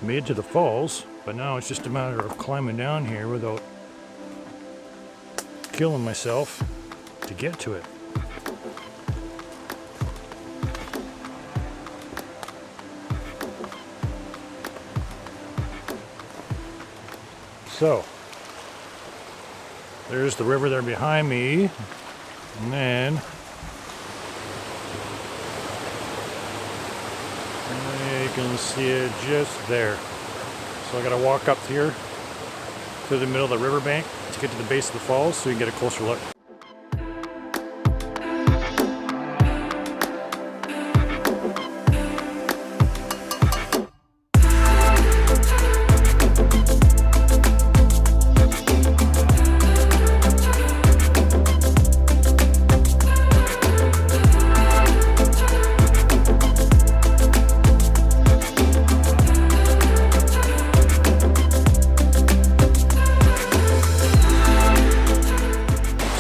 Made it to the falls, but now it's just a matter of climbing down here without killing myself to get to it. So, there's the river there behind me, and then you can see it just there. So I gotta walk up here to the middle of the riverbank to get to the base of the falls so you can get a closer look.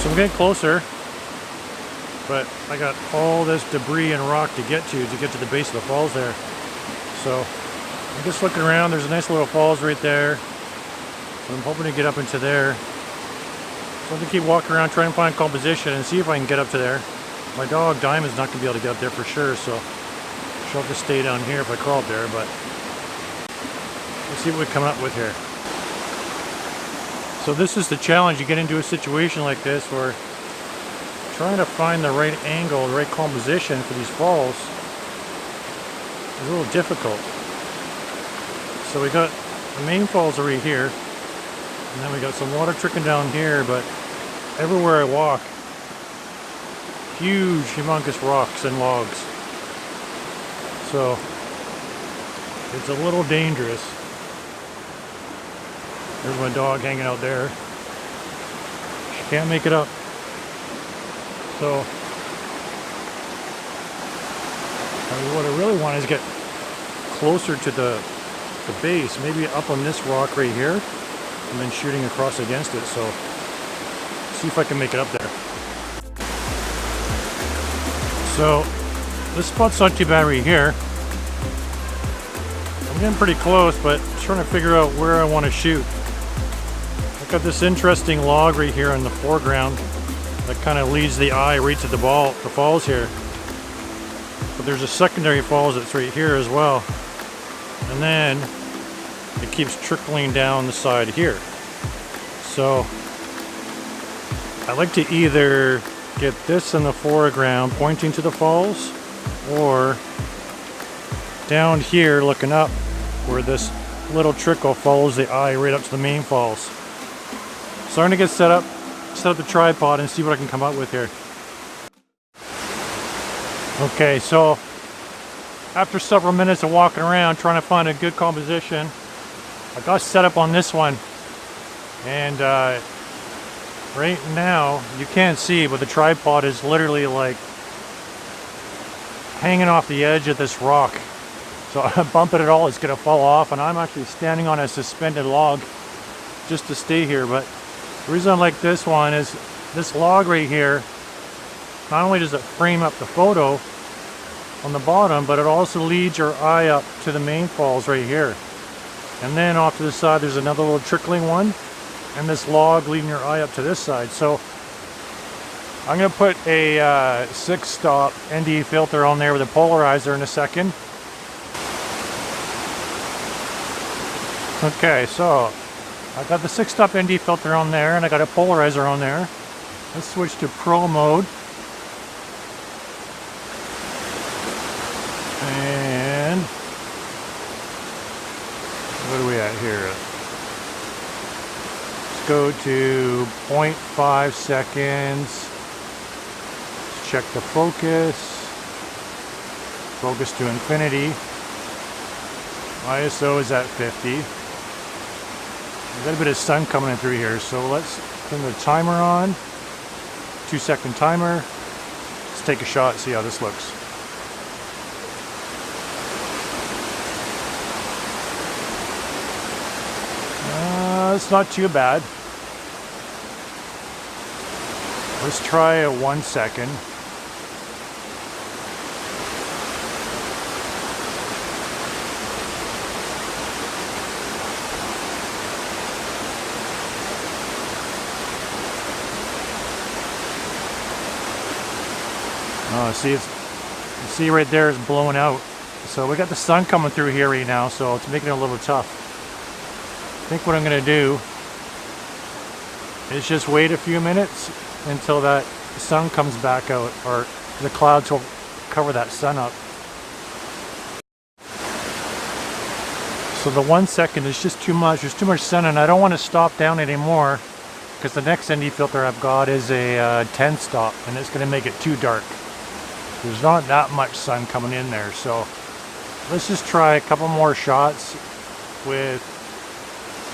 I'm getting closer, but I got all this debris and rock to get to the base of the falls there. So I'm just looking around. There's a nice little falls right there, so I'm hoping to get up into there. So I'm gonna keep walking around, trying to find composition and see if I can get up to there. My dog Diamond's not gonna be able to get up there for sure, so she'll have to stay down here if I crawl up there, but let's see what we're coming up with here. So this is the challenge. You get into a situation like this where trying to find the right angle, the right composition for these falls is a little difficult. So we got the main falls are right here, and then we got some water trickling down here, but everywhere I walk, huge, humongous rocks and logs. So it's a little dangerous. There's my dog hanging out there. She can't make it up. So what I really want is get closer to the base, maybe up on this rock right here, and then shooting across against it. So see if I can make it up there. So this spot's not too bad right here. I'm getting pretty close, but trying to figure out where I want to shoot. Got this interesting log right here in the foreground that kind of leads the eye right to the falls here. But there's a secondary falls that's right here as well. And then it keeps trickling down the side here. So I like to either get this in the foreground pointing to the falls, or down here looking up where this little trickle follows the eye right up to the main falls. So I'm going to get set up the tripod and see what I can come up with here. Okay, so after several minutes of walking around trying to find a good composition, I got set up on this one. And right now, you can't see, but the tripod is literally like hanging off the edge of this rock. So I bump it at all, it's going to fall off, and I'm actually standing on a suspended log just to stay here. But the reason I like this one is this log right here, not only does it frame up the photo on the bottom, but it also leads your eye up to the main falls right here. And then off to the side there's another little trickling one, and this log leading your eye up to this side. So I'm going to put a 6-stop ND filter on there with a polarizer in a second. Okay, so I got the 6-stop ND filter on there, and I got a polarizer on there. Let's switch to Pro mode. And what are we at here? Let's go to 0.5 seconds. Let's check the focus. Focus to infinity. ISO is at 50. We've got a bit of sun coming in through here, so let's turn the timer on. 2-second timer. Let's take a shot, see how this looks. It's not too bad. Let's try a 1 second. Oh, see, see right there is blowing out. So we got the sun coming through here right now, so it's making it a little tough. I think what I'm gonna do is just wait a few minutes until that sun comes back out, or the clouds will cover that sun up. So the 1 second is just too much. There's too much sun, and I don't want to stop down anymore because the next ND filter I've got is a 10 stop, and it's going to make it too dark. There's not that much sun coming in there, so let's just try a couple more shots with,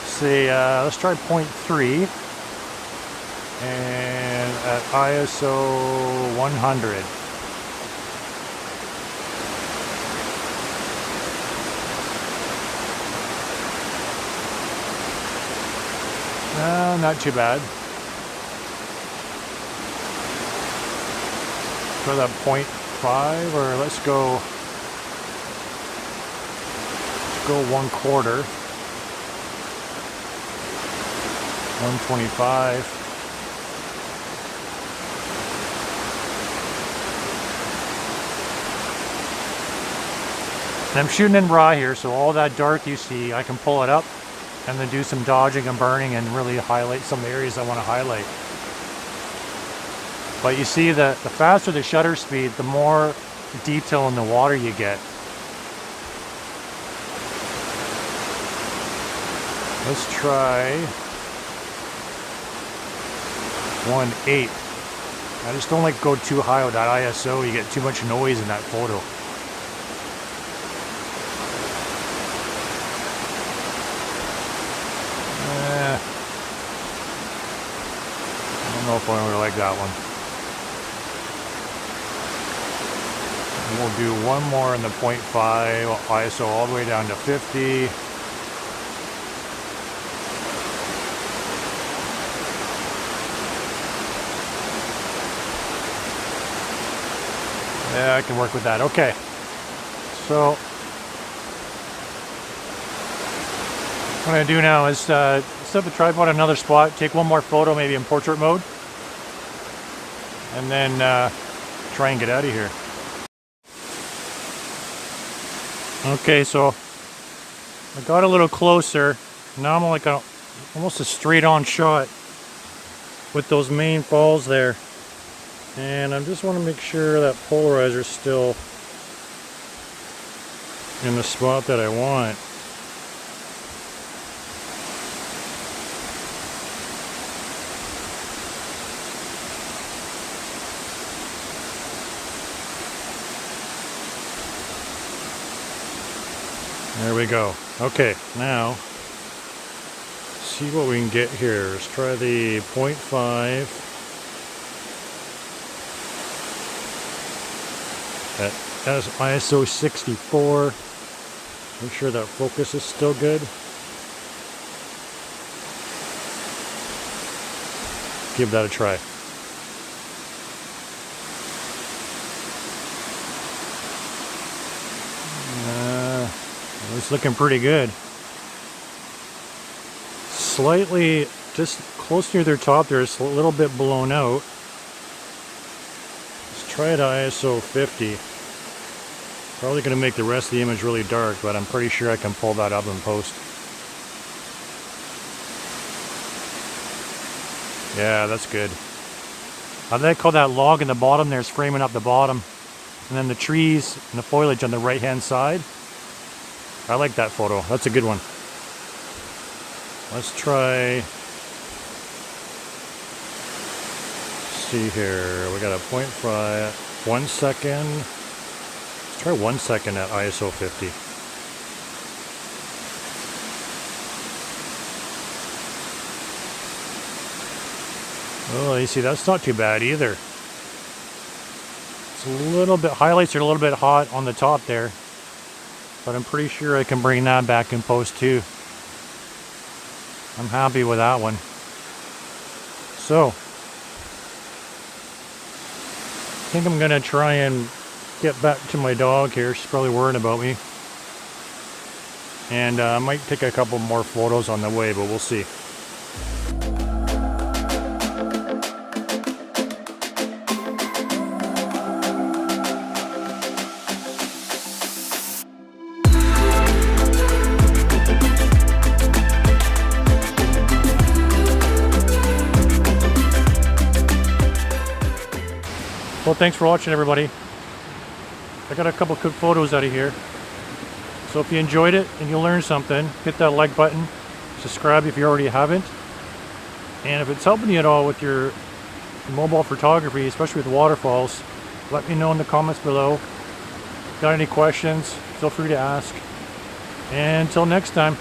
say, let's try 0.3 and at ISO 100. Not too bad. Try that 0.5, or let's go 1/4. 125. And I'm shooting in raw here, so all that dark you see, I can pull it up and then do some dodging and burning and really highlight some of the areas I want to highlight. But you see that the faster the shutter speed, the more detail in the water you get. Let's try 1.8. I just don't like to go too high with that ISO. You get too much noise in that photo. I don't know if I really like that one. And we'll do one more in the 0.5 ISO all the way down to 50. Yeah, I can work with that. Okay. So what I'm going to do now is set the tripod in another spot, take one more photo, maybe in portrait mode, and then try and get out of here. Okay, so I got a little closer. Now I'm like almost a straight on shot with those main falls there. And I just want to make sure that polarizer is still in the spot that I want. There we go. Okay, now see what we can get here. Let's try the 0.5 at ISO 64. Make sure that focus is still good. Give that a try. It's looking pretty good. Slightly, just close near their top there, it's a little bit blown out. Let's try it at ISO 50. Probably going to make the rest of the image really dark, but I'm pretty sure I can pull that up in post. Yeah, that's good. I like how that log in the bottom there is framing up the bottom, and then the trees and the foliage on the right hand side. I like that photo. That's a good one. Let's try. Let's see here. We got a 0.5, 1 second. Let's try 1 second at ISO 50. Oh, you see, that's not too bad either. It's a little bit, highlights are a little bit hot on the top there. But I'm pretty sure I can bring that back in post too. I'm happy with that one. So, I think I'm gonna try and get back to my dog here. She's probably worrying about me. And I might take a couple more photos on the way, but we'll see. thanks for watching, everybody. I got a couple quick photos out of here. So if you enjoyed it and you learned something, hit that like button, subscribe if you already haven't. And if it's helping you at all with your mobile photography, especially with waterfalls, let me know in the comments below. Got any questions, feel free to ask. And until next time.